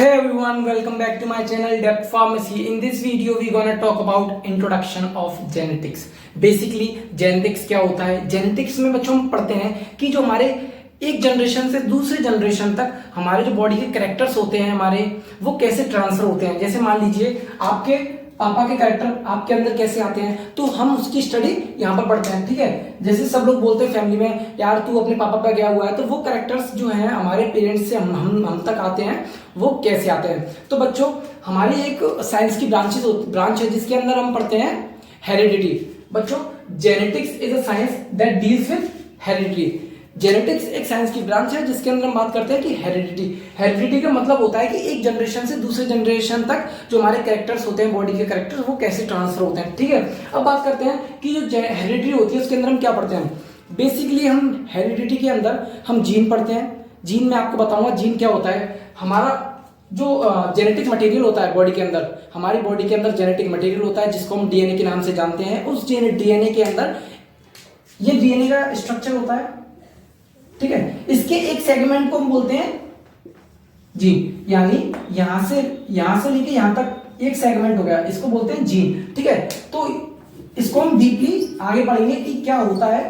Hey everyone, welcome back to my channel Depth Pharmacy. In this video we gonna talk about introduction of genetics. Basically genetics क्या होता है? genetics में बच्चों हम पढ़ते हैं कि जो हमारे एक जनरेशन से दूसरे जनरेशन तक हमारे जो बॉडी के कैरेक्टर्स होते हैं हमारे वो कैसे ट्रांसफर होते हैं। जैसे मान लीजिए आपके पापा के कैरेक्टर आपके अंदर कैसे आते हैं तो हम उसकी स्टडी यहाँ पर पढ़ते हैं। ठीक है, जैसे सब लोग बोलते हैं फैमिली में यार तू अपने पापा पे गया हुआ है, तो वो कैरेक्टर्स जो हैं हमारे पेरेंट्स से हम तक आते हैं वो कैसे आते हैं। तो बच्चों हमारी एक साइंस की ब्रांच है जिसके अंदर हम पढ़ते हैं हेरिडिटी। बच्चों genetics is a science that deals with heredity. Genetics एक साइंस की ब्रांच है जिसके अंदर हम बात करते हैं कि हेरिडिटी का मतलब होता है कि एक जनरेशन से दूसरे जनरेशन तक जो हमारे कैरेक्टर्स होते हैं बॉडी के कैरेक्टर्स वो कैसे ट्रांसफर होते हैं। ठीक है, अब बात करते हैं कि जो हेरिडिटी होती है उसके अंदर हम क्या पढ़ते हैं। बेसिकली हम हेरिडिटी के अंदर हम जीन पढ़ते हैं। जीन में आपको बताऊंगा जीन क्या होता है। हमारा जो जेनेटिक मटेरियल होता है बॉडी के अंदर, हमारी बॉडी के अंदर जेनेटिक मटेरियल होता है जिसको हम डीएनए के नाम से जानते हैं। उस डीएनए के अंदर ये डीएनए का स्ट्रक्चर होता है। ठीक है, इसके एक सेगमेंट को हम बोलते हैं जीन, यानी यहां से लेके यहां तक एक सेगमेंट हो गया, इसको बोलते हैं जीन। ठीक है, तो इसको हम डीपली आगे पढ़ेंगे कि क्या होता है।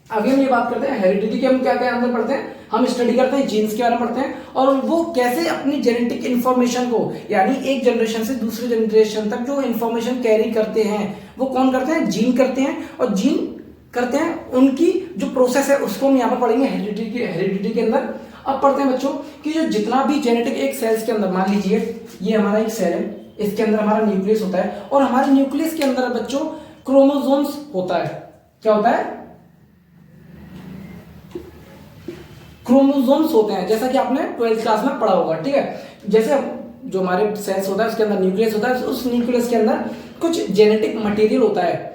अभी हम ये बात करते हैं हेरिडिटी के, हम क्या क्या अंदर पढ़ते हैं, हम स्टडी करते हैं जीन्स के बारे में पढ़ते हैं और वो कैसे अपनी जेनेटिक इंफॉर्मेशन को यानी एक जनरेशन से दूसरे जनरेशन तक जो इंफॉर्मेशन कैरी करते हैं वो कौन करते हैं, जीन करते हैं। और जीन करते हैं उनकी जो प्रोसेस है उसको हम यहाँ पर पढ़ेंगे हेरिडिटी के अंदर। अब पढ़ते हैं बच्चों कि जो जितना भी जेनेटिक एक सेल्स के अंदर, मान लीजिए ये हमारा एक सेल है, इसके अंदर हमारा न्यूक्लियस होता है और हमारे न्यूक्लियस के अंदर बच्चों क्रोमोसोम्स होता है। क्या होता है, क्रोमोसोम्स होते हैं, जैसा कि आपने 12th क्लास में पढ़ा होगा। ठीक है, जैसे जो हमारे सेल्स होता है उसके अंदर न्यूक्लियस होता है, उस न्यूक्लियस के अंदर कुछ जेनेटिक मटेरियल होता है।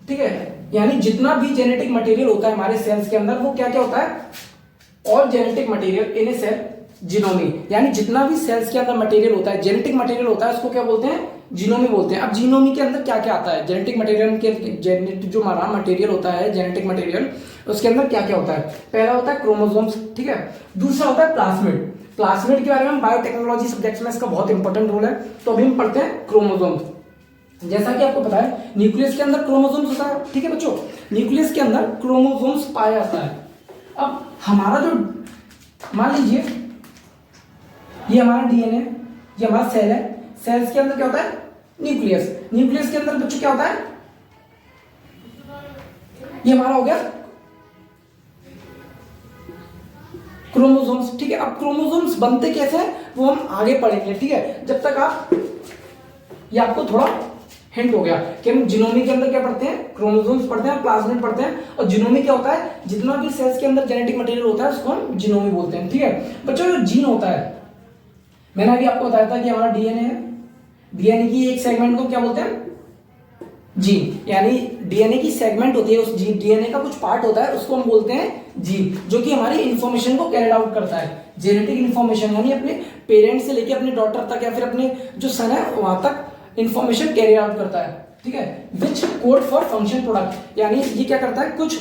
ठीक है, यानी जितना भी जेनेटिक मटेरियल होता है हमारे सेल्स के अंदर वो क्या क्या होता है, और genetic material in a cell genome, यानी जितना भी सेल्स के अंदर मटेरियल होता है जेनेटिक मटेरियल होता है उसको क्या बोलते हैं, जीनोमी बोलते हैं। अब जीनोमी के अंदर क्या क्या आता है, जेनेटिक मटेरियल के जो हमारा मटेरियल होता है जेनेटिक मटेरियल उसके अंदर क्या क्या होता है। पहला होता है क्रोमोसोम्स। ठीक है, दूसरा होता है प्लाज्मिड। प्लाज्मिड के बारे में बायोटेक्नोलॉजी सब्जेक्ट्स में इसका बहुत इंपॉर्टेंट रोल है, तो अभी हम पढ़ते हैं क्रोमोसोम्स। जैसा कि आपको पता है न्यूक्लियस के अंदर क्रोमोसोम्स होता है। ठीक है बच्चों, न्यूक्लियस के अंदर क्रोमोसोम्स पाया जाता है। अब हमारा जो मान लीजिए ये हमारा डीएनए, ये हमारा सेल है, सेल्स के अंदर क्या होता है, न्यूक्लियस। न्यूक्लियस के अंदर बच्चों क्या होता है, ये हमारा हो गया क्रोमोसोम्स। ठीक है, अब क्रोमोसोम्स बनते कैसे हैं वो हम आगे पढ़ेंगे। ठीक है, जब तक आप ये आपको थोड़ा हिंट हो गया कि हम जीनोमी के अंदर क्या पढ़ते हैं, क्रोमोसोम्स पढ़ते हैं, प्लाज्मिड पढ़ते हैं। और जीनोमी क्या होता है, जितना भी सेल्स के अंदर जेनेटिक मटेरियल होता है उसको हम जीनोमी बोलते हैं। ठीक है बच्चों, जो जीन होता है मैंने अभी आपको बताया था कि हमारा डीएनए है, डीएनए की एक सेगमेंट को क्या बोलते हैं, जीन, यानी डीएनए की सेगमेंट होती है, उस डीएनए का कुछ पार्ट होता है उसको हम बोलते हैं जीन, जो कि हमारी इंफॉर्मेशन को कैरिड आउट करता है। जेनेटिक इंफॉर्मेशन यानी अपने पेरेंट्स से लेके अपने डॉटर तक या फिर अपने जो सन है वहां तक इंफॉर्मेशन कैरी आउट करता है। ठीक है, विच कोड फॉर फंक्शन प्रोडक्ट, यानी ये क्या करता है, कुछ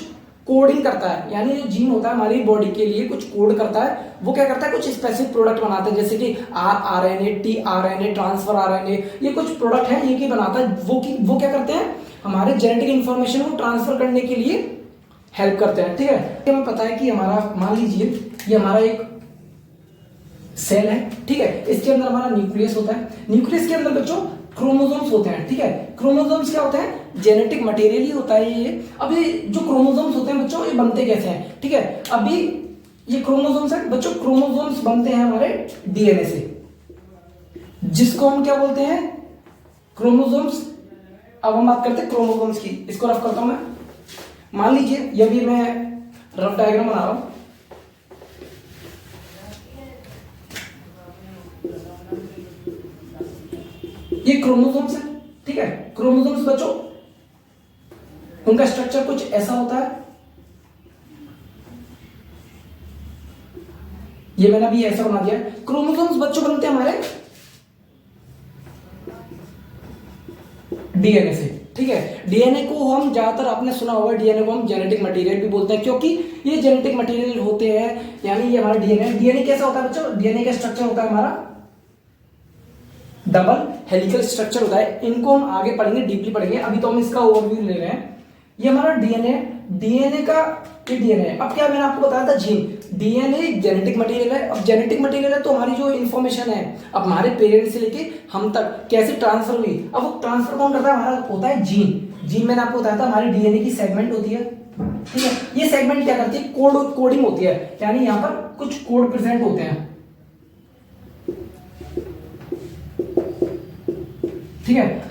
कोडिंग करता है, यानी जो जीन होता है हमारी बॉडी के लिए कुछ कोड करता है। वो क्या करता है, कुछ स्पेसिफिक प्रोडक्ट बनाता है, जैसे कि आरएनए, टीआरएनए, ट्रांसफर आरएनए, ये कुछ प्रोडक्ट है ये की बनाता है। वो क्या करते हैं, हमारे जेनेटिक इंफॉर्मेशन को ट्रांसफर करने के लिए हेल्प करते हैं। ठीक है, हमें पता है कि हमारा मान लीजिए ये हमारा एक सेल है। ठीक है, इसके अंदर हमारा न्यूक्लियस होता है, न्यूक्लियस के अंदर बच्चों क्रोमोसोम्स होते हैं। ठीक है, क्रोमोसोम्स क्या होता है, जेनेटिक मटेरियल ही होता है ये। अब ये जो क्रोमोसोम्स होते हैं बच्चों ये बनते कैसे हैं। ठीक है, अभी ये क्रोमोसोम्स है बच्चों, क्रोमोसोम्स बनते हैं हमारे डीएनए से, जिसको हम क्या बोलते हैं, क्रोमोसोम्स। अब हम बात करते हैं क्रोमोसोम्स की, इसको रफ करता हूं मैं। मान लीजिए ये भी मैं रफ डायग्राम बना रहा हूं। ये क्रोमोसोम्स है। ठीक है, क्रोमोसोम्स बच्चों उनका स्ट्रक्चर कुछ ऐसा होता है, ये मैंने अभी ऐसा बना दिया। क्रोमोसोम्स बच्चों बनते हैं हमारे डीएनए से। ठीक है, डीएनए को हम ज्यादातर आपने सुना होगा, डीएनए को हम जेनेटिक मटेरियल भी बोलते हैं क्योंकि ये जेनेटिक मटेरियल होते हैं। यानी ये हमारा डीएनए कैसा होता है बच्चों, डीएनए का स्ट्रक्चर होता है हमारा डबल हेलिकल स्ट्रक्चर होता है। इनको हम आगे पढ़ेंगे, डीपली पढ़ेंगे, अभी तो हम इसका ओवरव्यू ले रहे हैं। ये हमारा डीएनए, डीएनए का ये डीएनए, अब क्या मैंने आपको बताया था जीन, डीएनए जेनेटिक मटेरियल है। अब जेनेटिक मटेरियल है तो हमारी जो इन्फॉर्मेशन है अब हमारे पेरेंट्स से लेके हम तक कैसे ट्रांसफर हुई, अब वो ट्रांसफर कौन करता है, हमारा होता है जीन। जीन मैंने आपको बताया था हमारी डीएनए की सेगमेंट होती है, ठीक है। ये सेगमेंट क्या करती है, कोडिंग होती है, यानी यहाँ पर कुछ कोड प्रेजेंट होते हैं, ठीक है।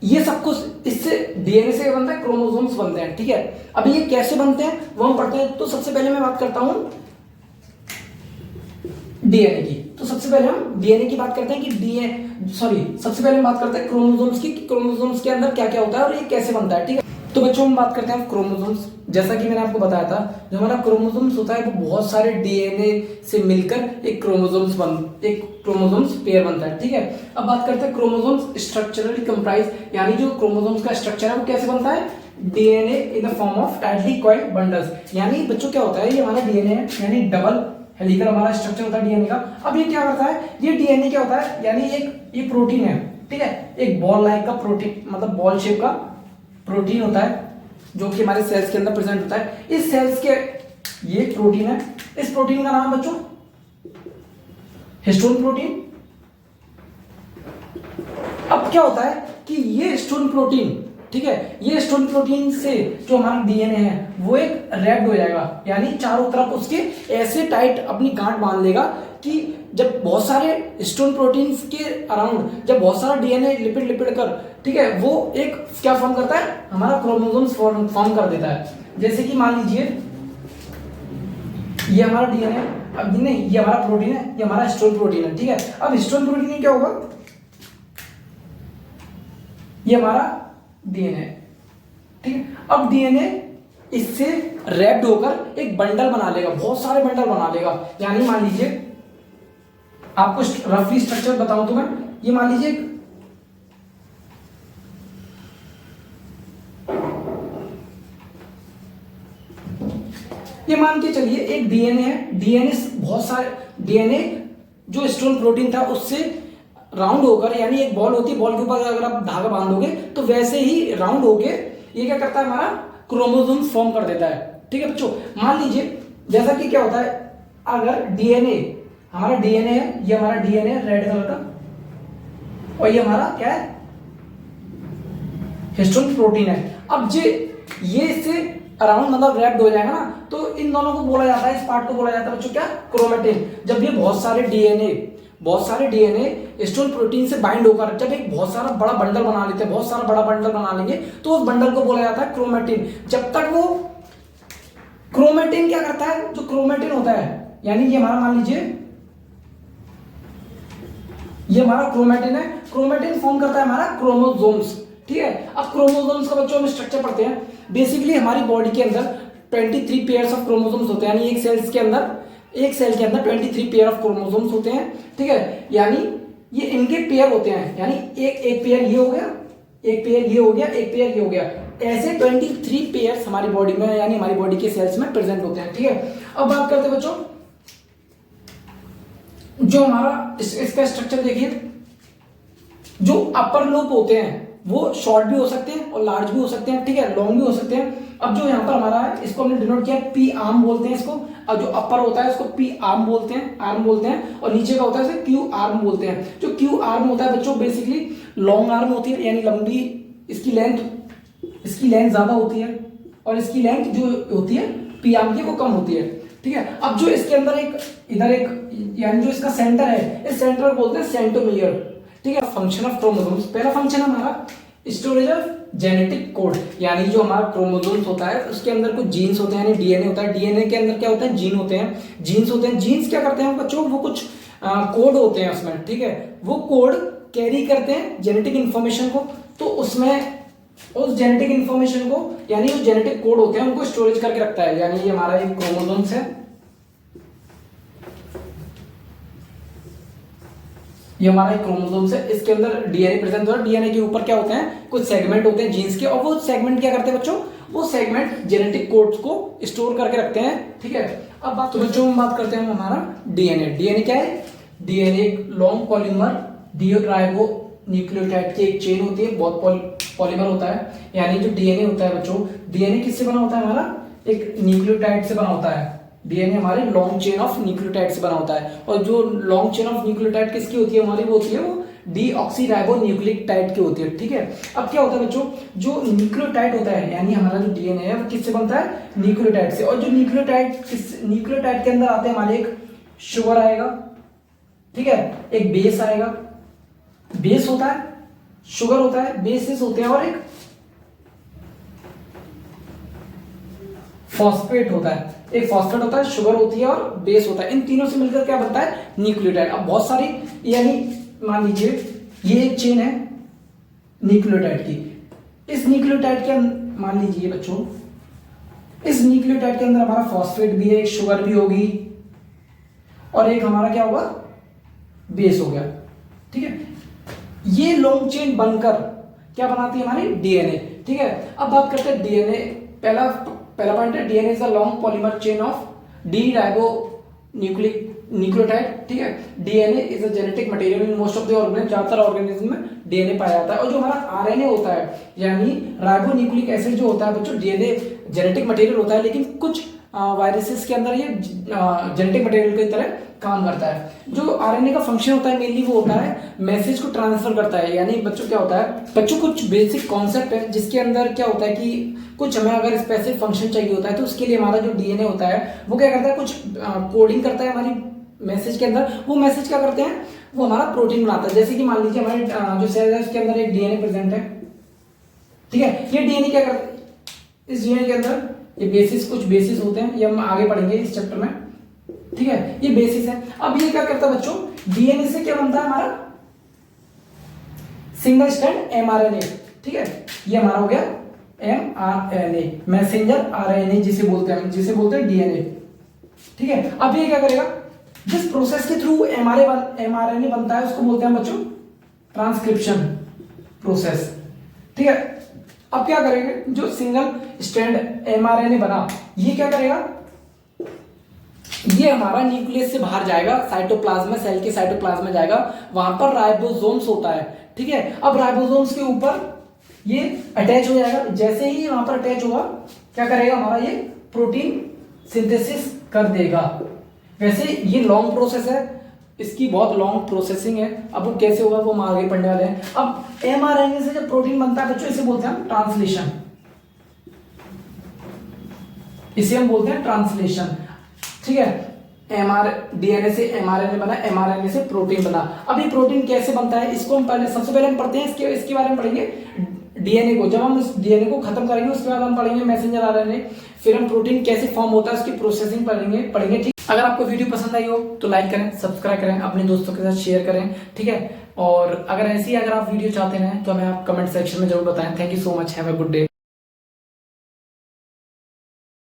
ये सब कुछ इससे डीएनए से बनता है, क्रोमोसोम्स बनते हैं, ठीक है। अब ये कैसे बनते हैं वो हम पढ़ते हैं। तो सबसे पहले मैं बात करता हूं डीएनए की। तो सबसे पहले हम डीएनए की बात करते हैं कि सबसे पहले हम बात करते हैं क्रोमोसोम्स की, क्रोमोसोम्स के अंदर क्या क्या होता है और ये कैसे बनता है, ठीक है। तो बच्चों हम बात करते हैं क्रोमोसोम्स। जैसा कि मैंने आपको बताया था, जो हमारा क्रोमोसोम्स होता है वो बहुत सारे डीएनए से मिलकर एक क्रोमोसोम्स पेयर बनता है, ठीक है। अब बात करते हैं क्रोमोसोम्स स्ट्रक्चरली कंप्राइज, यानी जो क्रोमोसोम्स का स्ट्रक्चर है वो कैसे बनता है, DNA in the form of tightly coiled bundles. यानी बच्चों क्या होता है, ये हमारा डीएनए है, यानी डबल हेलिकल हमारा स्ट्रक्चर होता है डीएनए का। अब ये क्या करता है, ये डीएनए क्या होता है, यानी ये प्रोटीन है, ठीक है, एक बॉल लाइक का प्रोटीन, मतलब बॉल शेप का प्रोटीन होता है जो कि हमारे सेल्स के अंदर प्रेजेंट होता है। इस सेल्स के ये प्रोटीन है, इस प्रोटीन का नाम है बच्चों हिस्टोन प्रोटीन। अब क्या होता है कि ये हिस्टोन प्रोटीन, ठीक है, ये हिस्टोन प्रोटीन से जो हमारा डीएनए है वो एक रैप्ड हो जाएगा, यानी चारों तरफ उसके ऐसे टाइट अपनी गांठ बांध लेगा कि जब बहुत सारे हिस्टोन प्रोटीन्स के अराउंड जब बहुत सारा डीएनए लिपिड कर, ठीक है, वो एक क्या फॉर्म करता है, हमारा क्रोमोसोम्स फॉर्म कर देता है। जैसे कि मान लीजिए ये हमारा डीएनए, अब नहीं ये हमारा प्रोटीन है, ये हमारा हिस्टोन प्रोटीन है, ठीक है। अब हिस्टोन प्रोटीन में क्या होगा, ये हमारा डीएनए, ठीक है। अब डीएनए इससे रैप्ड होकर एक बंडल बना लेगा, बहुत सारे बंडल बना लेगा। यानी मान लीजिए आपको रफली स्ट्रक्चर बताऊं तो मैं, ये मान लीजिए ये मान के चलिए एक डीएनए है, डीएनए बहुत सारे डीएनए जो हिस्टोन प्रोटीन था उससे राउंड होकर, यानी एक बॉल होती है, बॉल के ऊपर अगर आप धागा बांधोगे तो वैसे ही राउंड होके ये क्या करता है, हमारा क्रोमोसोम फॉर्म कर देता है, ठीक है बच्चों। मान लीजिए जैसा कि क्या होता है, अगर डीएनए हमारा डीएनए है, ये हमारा डीएनए रेड कलर का, और ये हमारा क्या है, हिस्टोन प्रोटीन है। अब ये इससे अराउंड मतलब रैप्ड हो जाएगा ना, तो इन दोनों को बोला जाता है, इस पार्ट को बोला जाता है बच्चों क्या, क्रोमेटिन। जब ये बहुत सारे डीएनए हिस्टोन प्रोटीन से बाइंड होकर जब एक बहुत सारा बड़ा बंडल बना लेते हैं, बहुत सारा बड़ा बंडल बना लेंगे, तो उस बंडल को बोला जाता है क्रोमेटिन। जब तक वो क्रोमेटिन क्या करता है, जो क्रोमेटिन होता है, यानी ये हमारा मान लीजिए ये हमारा क्रोमेटिन है, क्रोमेटिन फॉर्म करता है हमारा क्रोमोसोम्स, ठीक है। अब क्रोमोसोम्स का बच्चों हम स्ट्रक्चर पढ़ते हैं। बेसिकली हमारी बॉडी के अंदर 23 पेयर्स ऑफ क्रोमोसोम्स होते हैं, यानी एक सेल के अंदर 23 पेयर ऑफ क्रोमोसोम्स होते हैं, ठीक है। यानी ये इनके पेयर होते हैं, यानी एक पेयर ये हो गया, एक पेयर ये हो गया, एक पेयर ये हो गया, ऐसे 23 पेयर्स हमारी बॉडी में, यानी हमारी बॉडी के सेल्स में प्रेजेंट होते हैं, ठीक है। अब बात करते हैं बच्चों जो हमारा इसका स्ट्रक्चर देखिए, जो अपर लोब होते हैं वो शॉर्ट भी हो सकते हैं और लार्ज भी हो सकते हैं, ठीक है, लॉन्ग भी हो सकते हैं। अब जो यहाँ पर हमारा है इसको हमने डिनोट किया पी आर्म बोलते हैं इसको, और जो अपर होता है इसको पी आर्म बोलते हैं, और नीचे का होता है इसे क्यू आर्म बोलते हैं। जो क्यू आर्म होता है बच्चों बेसिकली लॉन्ग आर्म होती है, यानी लंबी, इसकी लेंथ ज्यादा होती है, और इसकी लेंथ जो होती है पी आर्म की वो कम होती है, ठीक है। अब जो इसके अंदर इधर एक यानी जो इसका सेंटर है, इस सेंटर को बोलते हैं सेंट्रोमियर, ठीक है। फंक्शन ऑफ क्रोमोसोम्स, पहला फंक्शन हमारा स्टोरेज ऑफ जेनेटिक कोड, यानी जो हमारा क्रोमोसोम्स होता है उसके अंदर कुछ जीन्स होते हैं, यानी डीएनए होता है, डीएनए के अंदर क्या होता है, जीन्स होते हैं। जीन्स क्या करते हैं बच्चों, वो कुछ कोड होते हैं उसमें, ठीक है, वो कोड कैरी करते हैं जेनेटिक इंफॉर्मेशन को, तो उसमें उस जेनेटिक इंफॉर्मेशन को, यानी जो जेनेटिक कोड होते हैं उनको स्टोरेज करके रखता है। यानी ये हमारा एक क्रोमोसोम्स है, ये हमारा एक क्रोमोसोम्स है, इसके अंदर डीएनए प्रेजेंट होता है। डीएनए के ऊपर क्या होते हैं, कुछ सेगमेंट होते हैं जीन्स के, और वो सेगमेंट क्या करते हैं बच्चों, वो सेगमेंट जेनेटिक कोड्स को स्टोर करके रखते हैं, ठीक है। अब बच्चों हम बात करते हैं हमारा डीएनए। डीएनए क्या है, डीएनए एक लॉन्ग पॉलीमर डीराइबो न्यूक्लियोटाइड की एक चेन होती है, बहुत पॉलीमर होता है, यानी जो डीएनए होता है बच्चों, डीएनए किससे बना होता है हमारा, एक न्यूक्लियोटाइड से बना होता है। डीएनए हमारे लॉन्ग चेन ऑफ न्यूक्लियोटाइड से बना होता है, और जो लॉन्ग चेन ऑफ न्यूक्लियोटाइड किसकी होती है हमारी, वो होती है वो डीऑक्सीराइबो न्यूक्लियोटाइड की होती है। ठीक है, अब क्या होता है बच्चों, जो न्यूक्लियोटाइड होता है यानी हमारा जो डीएनए है वो किससे बनता है, न्यूक्लियोटाइड से। और जो न्यूक्लियोटाइड के अंदर आते हैं हमारे, एक शुगर आएगा, ठीक है, एक बेस आएगा, बेस होता है, शुगर होता है, बेसिस होते हैं, और एक फॉस्फेट होता है, एक फॉस्फेट होता है, शुगर होती है, और बेस होता है। इन तीनों से मिलकर क्या बनता है, न्यूक्लियोटाइड। अब बहुत सारी, यानी मान लीजिए ये एक चेन है न्यूक्लियोटाइड की, इस न्यूक्लियोटाइड के मान लीजिए बच्चों, इस न्यूक्लियोटाइड के अंदर हमारा फॉस्फेट भी है, एक शुगर भी होगी, और एक हमारा क्या होगा, बेस हो गया। ठीक है, ये लॉन्ग चेन बनकर क्या बनाती है हमारी, डीएनए। ठीक है, अब बात करते हैं डीएनए। पहला पॉइंट है, DNA is a long polymer chain of deoxyribo nucleotide. ठीक है, DNA is a genetic material in most of the organism, ज्यादातर ऑर्गेनिज्म में डीएनए पाया जाता है। और जो हमारा आरएनए होता है, यानी राइबो न्यूक्लिक एसिड जो होता है बच्चों, डीएनए जेनेटिक मटेरियल होता है, लेकिन कुछ वायरसेस के अंदर ये जेनेटिक मटेरियल की तरह काम करता है। जो आरएनए का फंक्शन होता है मेनली वो होता है मैसेज को ट्रांसफर करता है। यानी बच्चों क्या होता है, बच्चों कुछ बेसिक कॉन्सेप्ट है जिसके अंदर क्या होता है कि कुछ हमें अगर स्पेसिफिक फंक्शन चाहिए होता है तो उसके लिए हमारा जो डीएनए होता है वो क्या करता है, कुछ कोडिंग करता है हमारी मैसेज के अंदर। वो मैसेज क्या करते हैं, वो हमारा प्रोटीन बनाता है। जैसे कि मान लीजिए हमारे जो सेल है उसके अंदर एक डीएनए प्रेजेंट है, ठीक है, ये डीएनए क्या करता है, इस डीएनए के अंदर ये बेसिस, कुछ बेसिस होते हैं, ये हम आगे पढ़ेंगे इस चैप्टर में। ठीक है, ये बेसिस है। अब ये क्या करता है बच्चों, डीएनए से क्या बनता है हमारा, सिंगल स्ट्रैंड एमआरएनए। ठीक है, ये हमारा हो गया एमआरएनए, मैसेंजर आरएनए जिसे बोलते हैं डीएनए। ठीक है, अब ये क्या करेगा, जिस प्रोसेस के थ्रू एमआरएनए बनता है उसको बोलते हैं बच्चों ट्रांसक्रिप्शन प्रोसेस। ठीक है, अब क्या करेंगे, जो सिंगल स्ट्रैंड एमआरएनए बना, ये क्या करेगा, ये हमारा न्यूक्लियस से बाहर जाएगा, साइटोप्लाज्म, सेल के साइटोप्लाज्म में जाएगा, वहां पर राइबोसोम्स होता है। ठीक है, अब राइबोसोम्स के ऊपर ये अटैच हो जाएगा। जैसे ही वहां पर अटैच हुआ, क्या करेगा हमारा, ये प्रोटीन सिंथेसिस कर देगा। वैसे ये लॉन्ग प्रोसेस है, इसकी बहुत लॉन्ग प्रोसेसिंग है। अब वो कैसे होगा वो हम आगे पढ़ने वाले हैं। अब एमआरएनए से जब प्रोटीन बनता है बच्चों, इसे बोलते हैं ट्रांसलेशन, इसे हम बोलते हैं ट्रांसलेशन। ठीक है, डीएनए से एमआरएनए बना, एमआरएनए से प्रोटीन बना। अब ये प्रोटीन कैसे बनता है, इसको हम सबसे पहले हम पढ़ते हैं, इसके बारे में पढ़ेंगे डीएनए को। जब हम उस डीएनए को खत्म करेंगे उसके बाद हम पढ़ेंगे मैसेंजर आरएनए, फिर हम प्रोटीन कैसे फॉर्म होता है उसकी प्रोसेसिंग पढ़ेंगे। ठीक, अगर आपको वीडियो पसंद आई हो तो लाइक करें, सब्सक्राइब करें, अपने दोस्तों के साथ शेयर करें। ठीक है, और अगर आप वीडियो चाहते हैं तो हमें आप कमेंट सेक्शन में जरूर बताएं। Thank you so much, have a good day.